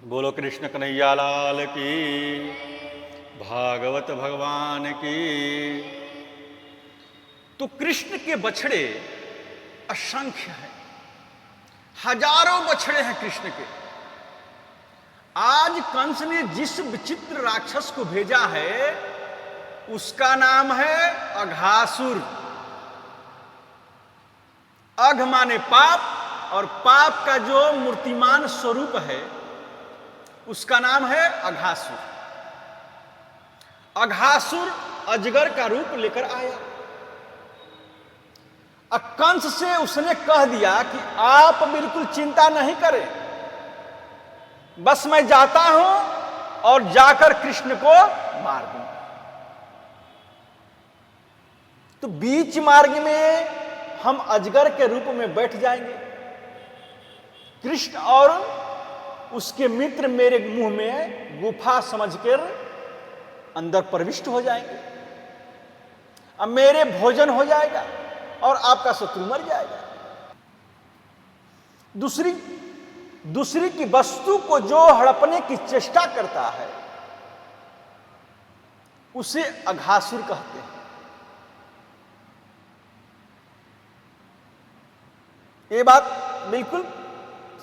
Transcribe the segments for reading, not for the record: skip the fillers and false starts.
बोलो कृष्ण कन्हैया लाल की, भागवत भगवान की। तो कृष्ण के बछड़े असंख्य हैं, हजारों बछड़े हैं कृष्ण के। आज कंस ने जिस विचित्र राक्षस को भेजा है उसका नाम है अघासुर। अघ माने पाप, और पाप का जो मूर्तिमान स्वरूप है उसका नाम है अघासुर। अघासुर अजगर का रूप लेकर आया। कंस से उसने कह दिया कि आप बिल्कुल चिंता नहीं करें, बस मैं जाता हूं और जाकर कृष्ण को मार दूंगा। तो बीच मार्ग में हम अजगर के रूप में बैठ जाएंगे, कृष्ण और उसके मित्र मेरे मुंह में गुफा समझकर अंदर प्रविष्ट हो जाएंगे। अब मेरे भोजन हो जाएगा और आपका शत्रु मर जाएगा। दूसरी की वस्तु को जो हड़पने की चेष्टा करता है उसे अघासुर कहते हैं। ये बात बिल्कुल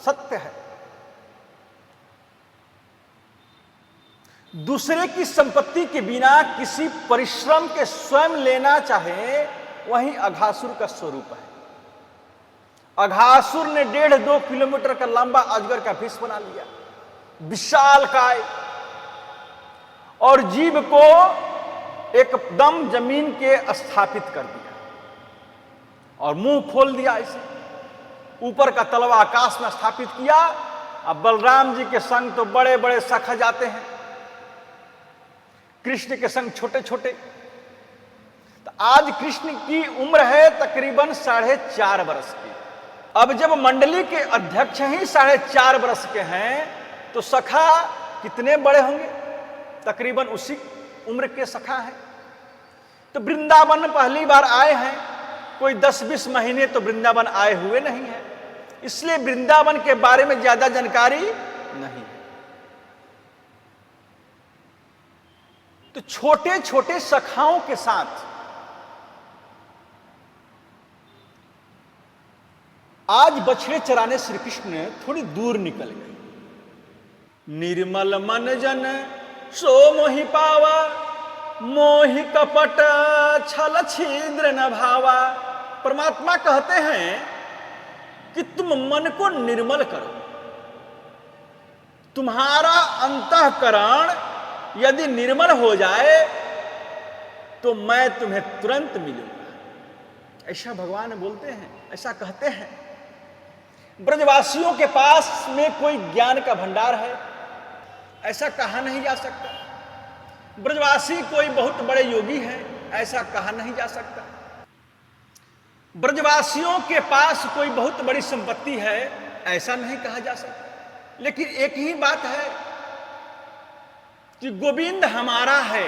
सत्य है। दूसरे की संपत्ति के बिना किसी परिश्रम के स्वयं लेना चाहे, वही अघासुर का स्वरूप है। अघासुर ने 1.5-2 किलोमीटर का लंबा अजगर का विष बना लिया, विशाल काय, और जीव को एकदम जमीन के स्थापित कर दिया और मुंह खोल दिया। ऐसे ऊपर का तलवा आकाश में स्थापित किया। अब बलराम जी के संग तो बड़े बड़े सखा जाते हैं, कृष्ण के संग छोटे छोटे। तो आज कृष्ण की उम्र है तकरीबन 4.5 वर्ष की। अब जब मंडली के अध्यक्ष ही 4.5 वर्ष के हैं तो सखा कितने बड़े होंगे? तकरीबन उसी उम्र के सखा हैं। तो वृंदावन पहली बार आए हैं, कोई 10-20 महीने तो वृंदावन आए हुए नहीं है, इसलिए वृंदावन के बारे में ज्यादा जानकारी नहीं है। तो छोटे छोटे सखाओं के साथ आज बछड़े चराने श्री कृष्ण थोड़ी दूर निकल गए। निर्मल मन जन सो मोहि पावा, मोहि कपट छल छिद्र न भावा। परमात्मा कहते हैं कि तुम मन को निर्मल करो, तुम्हारा अंतःकरण यदि निर्मल हो जाए तो मैं तुम्हें तुरंत मिलूंगा। ऐसा भगवान बोलते हैं, ऐसा कहते हैं। ब्रजवासियों के पास में कोई ज्ञान का भंडार है ऐसा कहा नहीं जा सकता। ब्रजवासी कोई बहुत बड़े योगी हैं ऐसा कहा नहीं जा सकता। ब्रजवासियों के पास कोई बहुत बड़ी संपत्ति है ऐसा नहीं कहा जा सकता। लेकिन एक ही बात है कि गोविंद हमारा है,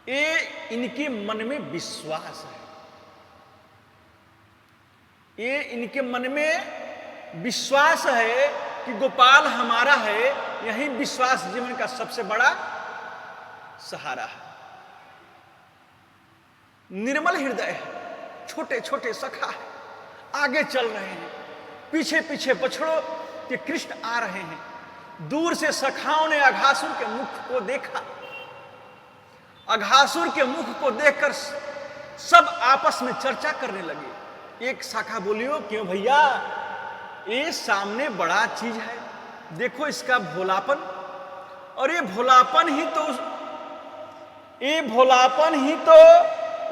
ये इनके मन में विश्वास है। ये इनके मन में विश्वास है कि गोपाल हमारा है। यही विश्वास जीवन का सबसे बड़ा सहारा है। निर्मल हृदय है, छोटे छोटे सखा है, आगे चल रहे हैं, पीछे पीछे बछड़ों के कृष्ण आ रहे हैं। दूर से सखाओं ने अघासुर के मुख को देखा। अघासुर के मुख को देखकर सब आपस में चर्चा करने लगे। एक शाखा बोलियो, क्यों भैया, ये सामने बड़ा चीज है, देखो इसका भोलापन, और ये भोलापन ही तो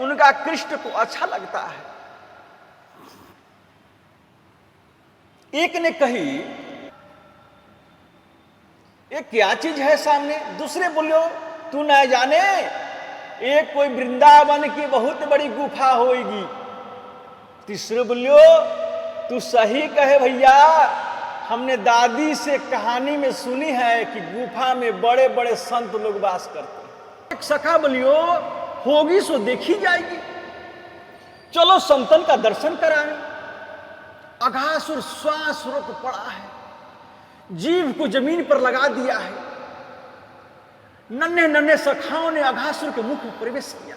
उनका कृष्ण को अच्छा लगता है। एक ने कही ये क्या चीज है सामने? दूसरे बोलो, तू ना जाने ये कोई वृंदावन की बहुत बड़ी गुफा होगी। तीसरे बोलियो, तू सही कहे भैया, हमने दादी से कहानी में सुनी है कि गुफा में बड़े बड़े संत लोग वास करते हैं। एक सखा बोलियो, होगी सो देखी जाएगी, चलो संतन का दर्शन कराएं। अघासुर श्वास रोक पड़ा है, जीभ को जमीन पर लगा दिया है। नन्हे नन्हे सखाओं ने अघासुर के मुख में प्रवेश किया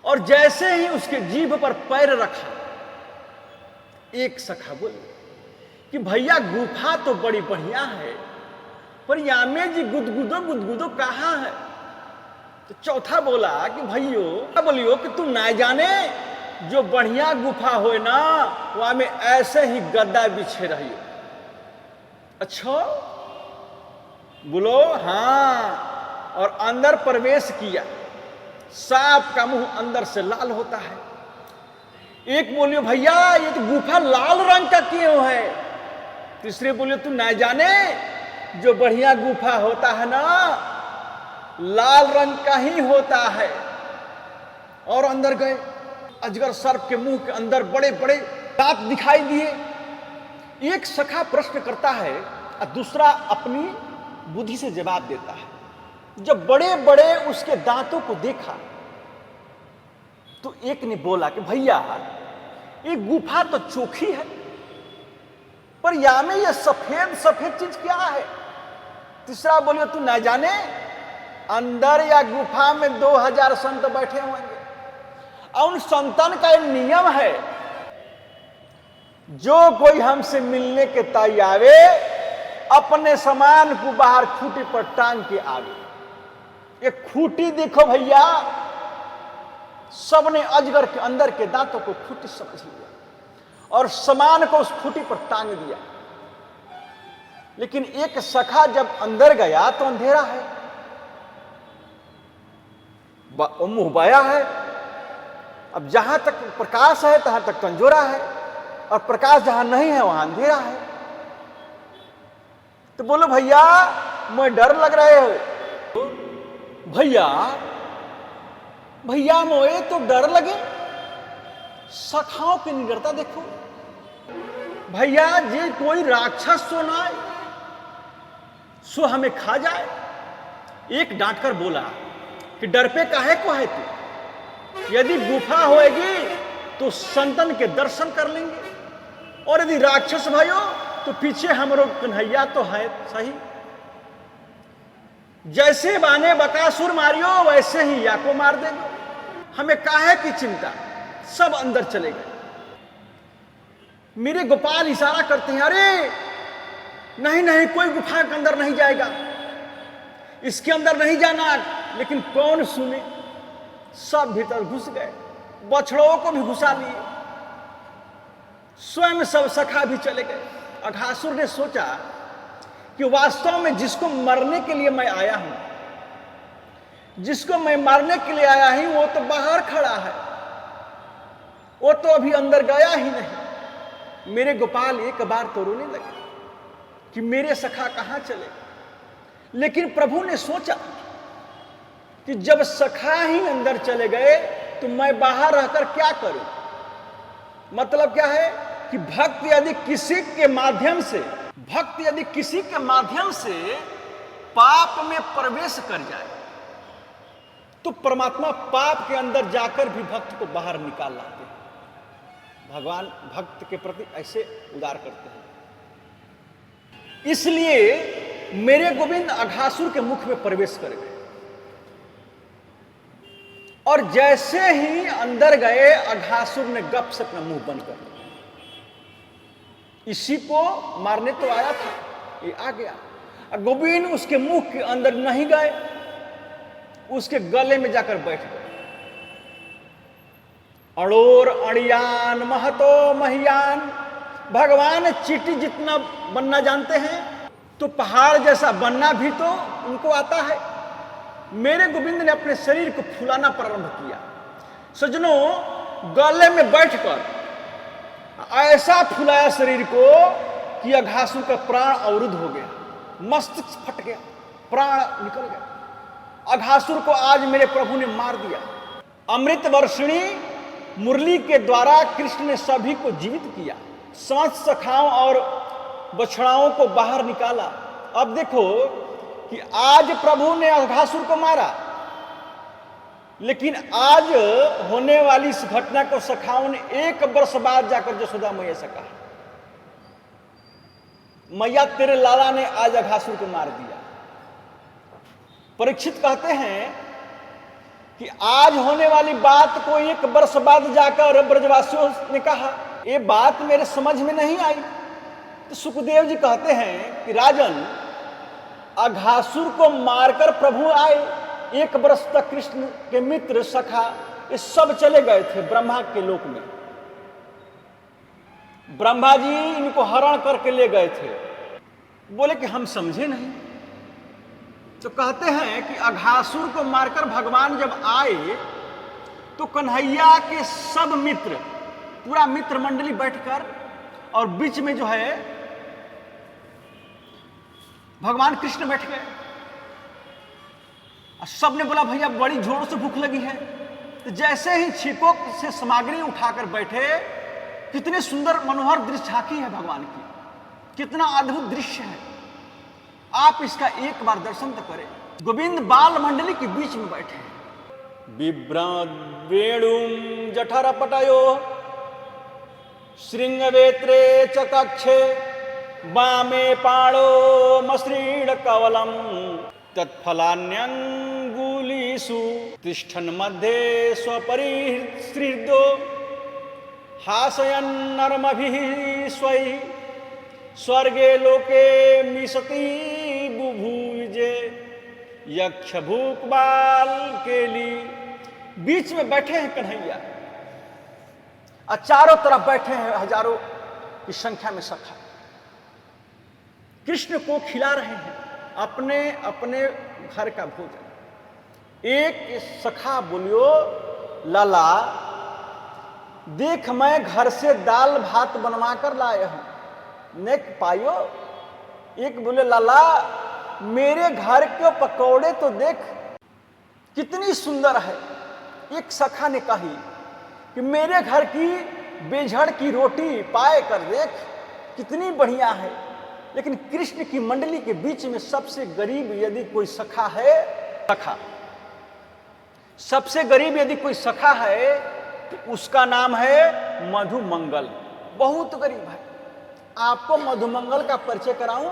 और जैसे ही उसके जीभ पर पैर रखा, एक सखा बोले कि भैया गुफा तो बड़ी बढ़िया है, पर यामे जी गुदगुदो गुदगुदो कहाँ है? तो चौथा बोला कि भैयो क्या बोलियो कि तू ना जाने जो बढ़िया गुफा हो ना वहां में ऐसे ही गद्दा बिछे रहियो। अच्छा बोलो हाँ, और अंदर प्रवेश किया। सांप का मुंह अंदर से लाल होता है। एक बोलियो भैया ये तो गुफा लाल रंग का क्यों है? तीसरे बोलियो तू ना जाने जो बढ़िया गुफा होता है ना लाल रंग का ही होता है। और अंदर गए। अजगर सर्प के मुंह के अंदर बड़े बड़े दांत दिखाई दिए। एक सखा प्रश्न करता है और दूसरा अपनी बुद्धि से जवाब देता है। जब बड़े बड़े उसके दांतों को देखा तो एक ने बोला कि भैया ये गुफा तो चोखी है, पर यहां में ये सफेद सफेद चीज क्या है? तीसरा बोलियो तू ना जाने अंदर या गुफा में 2000 संत बैठे होंगे और उन संतन का एक नियम है, जो कोई हमसे मिलने के तय आवे अपने सामान को बाहर खूंटी पर टांग के आवे। ये खूंटी देखो भैया, सबने अजगर के अंदर के दांतों को खूंटी समझ लिया और सामान को उस खूंटी पर टांग दिया। लेकिन एक सखा जब अंदर गया तो अंधेरा है, मुंह बाया है। अब जहां तक प्रकाश है तहां तक कंजोरा है और प्रकाश जहां नहीं है वहां अंधेरा है। तो बोलो भैया मुझे डर लग रहे हो। भैया भैया मोए तो डर लगे। सखाओं की निडरता देखो। भैया जे कोई राक्षस सो ना सो हमें खा जाए। एक डांटकर बोला कि डर पे काहे को है तू? यदि गुफा होएगी तो संतन के दर्शन कर लेंगे, और यदि राक्षस भाइयों तो पीछे हमरो कन्हैया तो है सही। जैसे बाने बकासुर मारियो वैसे ही या को मार देंगे, हमें काहे की चिंता। सब अंदर चले गए। मेरे गोपाल इशारा करते हैं, अरे नहीं नहीं कोई गुफा के अंदर नहीं जाएगा, इसके अंदर नहीं जाना। लेकिन कौन सुने, सब भीतर घुस गए, बछड़ों को भी घुसा लिए, स्वयं सब सखा भी चले गए। अघासुर ने सोचा कि वास्तव में जिसको मरने के लिए मैं आया हूं, जिसको मैं मारने के लिए आया हूं, वो तो बाहर खड़ा है, वो तो अभी अंदर गया ही नहीं। मेरे गोपाल एक बार तो रोने लगे कि मेरे सखा कहां चले। लेकिन प्रभु ने सोचा कि जब सखा ही अंदर चले गए तो मैं बाहर रहकर क्या करूं। मतलब क्या है कि भक्त यदि किसी के माध्यम से पाप में प्रवेश कर जाए तो परमात्मा पाप के अंदर जाकर भी भक्त को बाहर निकाल लाते हैं। भगवान भक्त के प्रति ऐसे उदार करते हैं। इसलिए मेरे गोविंद अघासुर के मुख में प्रवेश कर गए और जैसे ही अंदर गए अघासुर ने गप से अपना मुंह बंद कर लिया। इसी को मारने तो आया था, ये आ गया। गोविंद उसके मुख के अंदर नहीं गए, उसके गले में जाकर बैठ गए। अड़ोर अड़ियान महतो महियान। भगवान चींटी जितना बनना जानते हैं तो पहाड़ जैसा बनना भी तो उनको आता है। मेरे गोविंद ने अपने शरीर को फुलाना प्रारंभ किया। सज्जनों, गले में बैठकर ऐसा फुलाया शरीर को कि अघासुर का प्राण अवरुद्ध हो गया, मस्तिष्क फट गया, प्राण निकल गया। अघासुर को आज मेरे प्रभु ने मार दिया। अमृत वर्षिणी मुरली के द्वारा कृष्ण ने सभी को जीवित किया, सांस सखाओं और बछड़ाओं को बाहर निकाला। अब देखो कि आज प्रभु ने अघासुर को मारा, लेकिन आज होने वाली इस घटना को सखाओं ने 1 वर्ष बाद जाकर यशोदा मैया से कहा। मैया तेरे लाला ने आज अघासुर को मार दिया। परीक्षित कहते हैं कि आज होने वाली बात को 1 वर्ष बाद जाकर ब्रजवासियों ने कहा, ये बात मेरे समझ में नहीं आई। तो सुखदेव जी कहते हैं कि राजन, अघासुर को मारकर प्रभु आए, 1 वर्ष तक कृष्ण के मित्र सखा ये सब चले गए थे ब्रह्मा के लोक में। ब्रह्मा जी इनको हरण करके ले गए थे। बोले कि हम समझे नहीं। तो कहते हैं कि अघासुर को मारकर भगवान जब आए तो कन्हैया के सब मित्र, पूरा मित्र मंडली बैठकर, और बीच में जो है भगवान कृष्ण बैठ गए। सब ने बोला भैया बड़ी जोर से भूख लगी है। तो जैसे ही छिपो से सामग्री उठाकर बैठे, कितने सुंदर मनोहर दृश्य झांकी है भगवान की, कितना अद्भुत दृश्य है। आप इसका एक बार दर्शन तो करें। गोविंद बाल मंडली के बीच में बैठे हैं। वेणुम जठर पटयो श्रृंगवेत्रे चकक्षे वामे पाणो मसृण कवलम तत्फलान्यंगुलीषु तिष्ठन् मध्ये स्वपरिहृदो हासयन्नर्मभिः स्वैः स्वर्गे लोके मिशति बुभुजे यक्ष भूक बाल केली। बीच में बैठे हैं कन्हैया और चारों तरफ बैठे हैं हजारों की संख्या में सखा, कृष्ण को खिला रहे हैं अपने अपने घर का भोजन। एक सखा बोलियो, लाला देख मैं घर से दाल भात बनवा कर लाए हूं, नेक पायो। एक बोले लाला मेरे घर के पकौड़े तो देख कितनी सुंदर है। एक सखा ने कही कि मेरे घर की बेझड़ की रोटी पाए कर देख कितनी बढ़िया है। लेकिन कृष्ण की मंडली के बीच में सबसे गरीब यदि कोई सखा है, सखा सबसे गरीब यदि कोई सखा है तो उसका नाम है मधुमंगल। बहुत गरीब है। आपको मधुमंगल का परिचय कराऊं।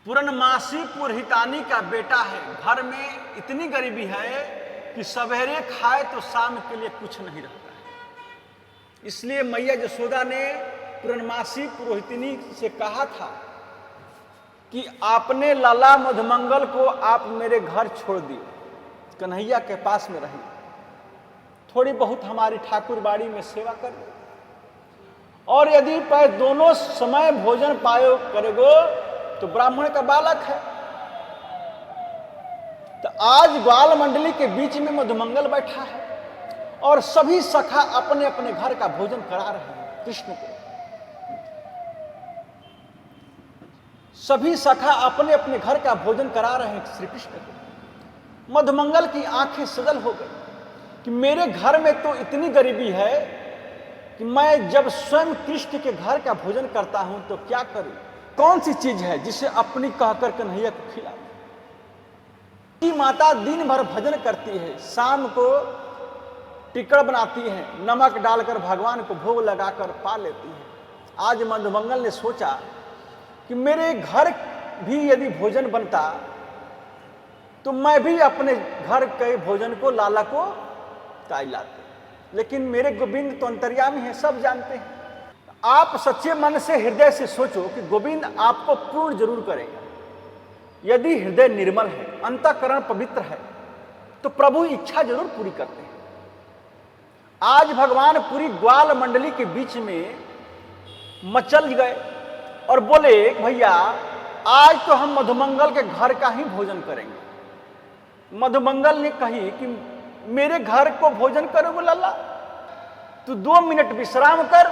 पूर्णमासी पुरहितानी का बेटा है। घर में इतनी गरीबी है कि सवेरे खाए तो शाम के लिए कुछ नहीं रहता है। इसलिए मैया यशोदा ने पूर्णमासी पुरोहितनी से कहा था कि आपने लाला मधुमंगल को आप मेरे घर छोड़ दिए, कन्हैया के पास में रहिए, थोड़ी बहुत हमारी ठाकुर बाड़ी में सेवा कर दो, और यदि पर दोनों समय भोजन पायो करेगो तो ब्राह्मण का बालक है। तो आज ग्वाल मंडली के बीच में मधुमंगल बैठा है और सभी सखा अपने अपने घर का भोजन करा रहे हैं कृष्ण को। सभी सखा अपने अपने घर का भोजन करा रहे हैं श्री कृष्ण को। मधुमंगल की आंखें सजल हो गई कि मेरे घर में तो इतनी गरीबी है कि मैं जब स्वयं कृष्ण के घर का भोजन करता हूं तो क्या करूं। कौन सी चीज है जिसे अपनी कहकर कन्हैया को खिलाऊं। की माता दिन भर भजन करती है, शाम को टिकड़ बनाती है, नमक डालकर भगवान को भोग लगाकर पा लेती है। आज मधुमंगल ने सोचा कि मेरे घर भी यदि भोजन बनता तो मैं भी अपने घर के भोजन को लाला को ताई लाते। लेकिन मेरे गोविंद तो अंतर्यामी है, सब जानते हैं। आप सच्चे मन से हृदय से सोचो कि गोविंद आपको पूर्ण जरूर करेगा। यदि हृदय निर्मल है, अंतःकरण पवित्र है, तो प्रभु इच्छा जरूर पूरी करते हैं। आज भगवान पूरी ग्वाल मंडली के बीच में मचल गए और बोले भैया आज तो हम मधुमंगल के घर का ही भोजन करेंगे। मधुमंगल ने कही कि मेरे घर को भोजन करोगे लाला, तू 2 मिनट विश्राम कर,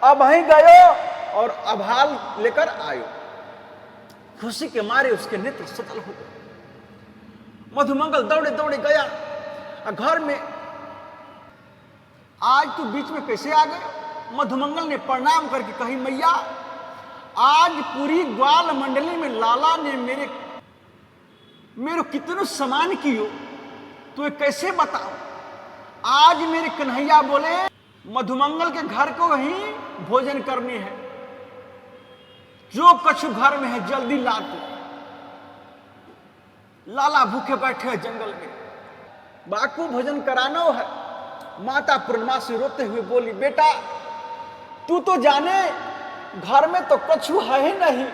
अब ही गयो और अभाल लेकर आयो। खुशी के मारे उसके नेत्र सतल हो गए। मधुमंगल दौड़े दौड़े गया घर में। आज तू बीच में कैसे आ गए। मधुमंगल ने प्रणाम करके कही मैया आज पूरी ग्वाल मंडली में लाला ने मेरे कितने सम्मान कियो, तो कैसे बताओ। आज मेरे कन्हैया बोले मधुमंगल के घर को ही भोजन करनी है, जो कछु घर में है जल्दी ला दो। लाला भूखे बैठे हैं जंगल में, बाकू भोजन कराना है। माता पूर्णमासी रोते हुए बोली, बेटा तू तो जाने घर में तो कछु है ही नहीं,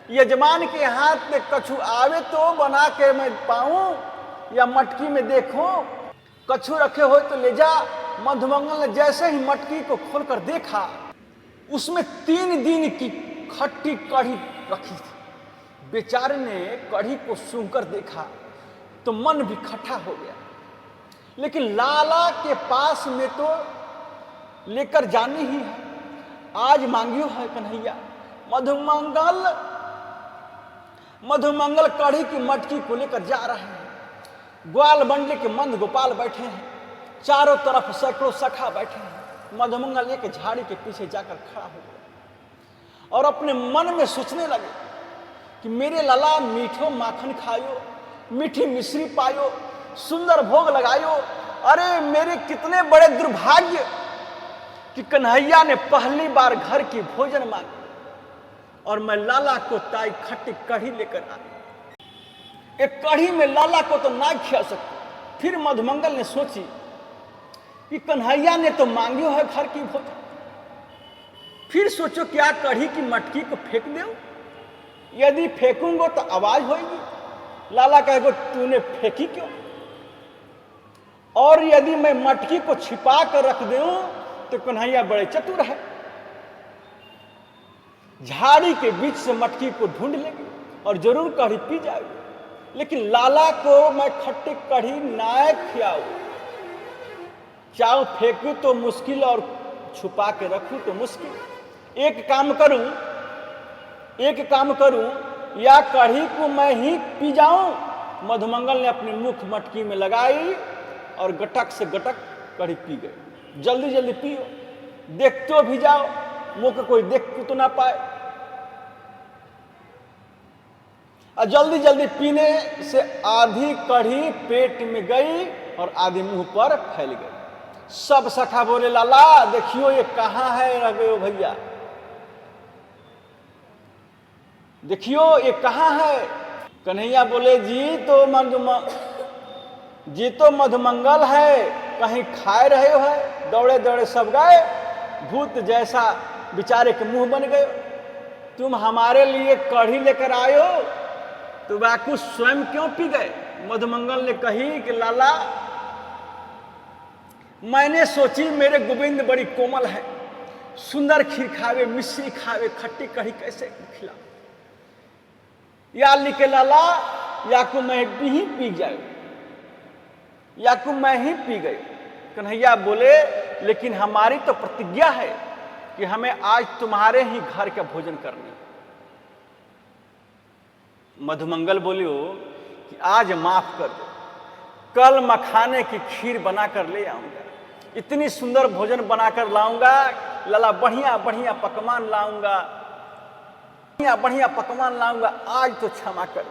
यजमान के हाथ में कछु आवे तो बना के मैं पाऊं या मटकी में देखूं, कछु रखे हो तो ले जा। मधुमंगल ने जैसे ही मटकी को खोलकर देखा, उसमें 3 दिन की खट्टी कढ़ी रखी थी। बेचारे ने कढ़ी को सूंघकर देखा तो मन भी खट्टा हो गया, लेकिन लाला के पास में तो लेकर जानी ही है, आज मांगियो है कन्हैया। मधुमंगल कढ़ी की मटकी को लेकर जा रहे हैं। ग्वाल मंडली के मंद गोपाल बैठे हैं, चारों तरफ सैकड़ों सखा बैठे हैं। मधुमंगल एक झाड़ी के पीछे जाकर खड़ा हो गया और अपने मन में सोचने लगे कि मेरे लाला मीठो माखन खायो, मीठी मिश्री पायो, सुंदर भोग लगायो। अरे मेरे कितने बड़े दुर्भाग्य कि कन्हैया ने पहली बार घर की भोजन मांगी और मैं लाला को ताई खट्टी कढ़ी लेकर आई। एक कढ़ी में लाला को तो ना खिला सकती। फिर मधुमंगल ने सोची कि कन्हैया ने तो मांगी है घर की भोजन, फिर सोचो क्या कढ़ी की मटकी को फेंक दो? यदि फेंकूंगा तो आवाज होगी, लाला कहेगा तूने फेंकी क्यों? और यदि मैं मटकी को छिपा कर रख दूं तो कन्हैया बड़े चतुर है, झाड़ी के बीच से मटकी को ढूंढ लेंगे और जरूर कढ़ी पी जाएगी। लेकिन लाला को मैं खट्टी कढ़ी ना खिलाऊं, चाव फेंकूं तो मुश्किल और छुपा के रखूं तो मुश्किल। एक काम करूं या कढ़ी को मैं ही पी जाऊं। मधुमंगल ने अपनी मुख मटकी में लगाई और गटक से गटक कढ़ी पी गए। जल्दी जल्दी पियो, देखते भी जाओ, मुंह को कोई देख तो ना पाए। और जल्दी जल्दी पीने से आधी कढ़ी पेट में गई और आधी मुंह पर फैल गई। सब सखा बोले, लाला देखियो ये कहां है रह गए हो भैया, देखियो ये कहां है। कन्हैया बोले, जी तो मधुमंगल है, कहीं खाए रहे हो? दौड़े दौड़े सब गए, भूत जैसा बेचारे के मुंह बन गए। तुम हमारे लिए कढ़ी लेकर आयो तो बाकू स्वयं क्यों पी गए? मधुमंगल ने कही कि लाला मैंने सोची मेरे गोविंद बड़ी कोमल है, सुंदर खीर खावे, मिश्री खावे, खट्टी कढ़ी कैसे खिला, या लिखे लाला याकू मैं ही पी जाए, याकू मैं ही पी गई। कन्हैया बोले, लेकिन हमारी तो प्रतिज्ञा है कि हमें आज तुम्हारे ही घर का भोजन करना। मधुमंगल बोलियो कि आज माफ कर दो, कल मखाने की खीर बनाकर ले आऊंगा, इतनी सुंदर भोजन बनाकर लाऊंगा, लाला बढ़िया बढ़िया पकवान लाऊंगा, बढ़िया पकवान लाऊंगा, आज तो क्षमा कर दो।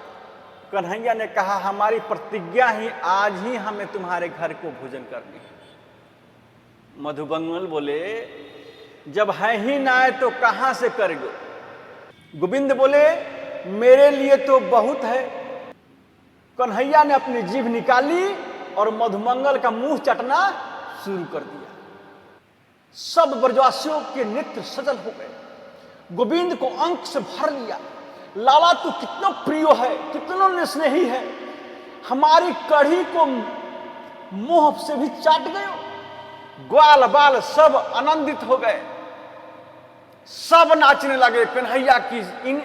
कन्हैया ने कहा, हमारी प्रतिज्ञा ही आज ही हमें तुम्हारे घर को भोजन करनी है। मधुमंगल बोले, जब है ही ना है तो कहां से करोगे? गोविंद बोले, मेरे लिए तो बहुत है। कन्हैया ने अपनी जीभ निकाली और मधुमंगल का मुंह चटना शुरू कर दिया। सब ब्रजवासियों के नेत्र सजल हो गए, गोविंद को अंक से भर लिया। लाला तू कितना प्रिय है, कितना निस्नेही है, हमारी कढ़ी को मुंह से भी चाट गए। ग्वाल बाल सब आनंदित हो गए, सब नाचने लगे कन्हैया की इन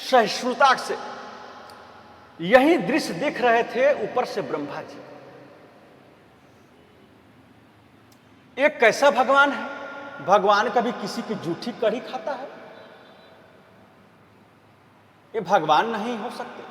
सहिष्णुता से। यही दृश्य देख रहे थे ऊपर से ब्रह्मा जी। एक कैसा भगवान है, भगवान कभी किसी की जूठी कढ़ी खाता है? ये भगवान नहीं हो सकते।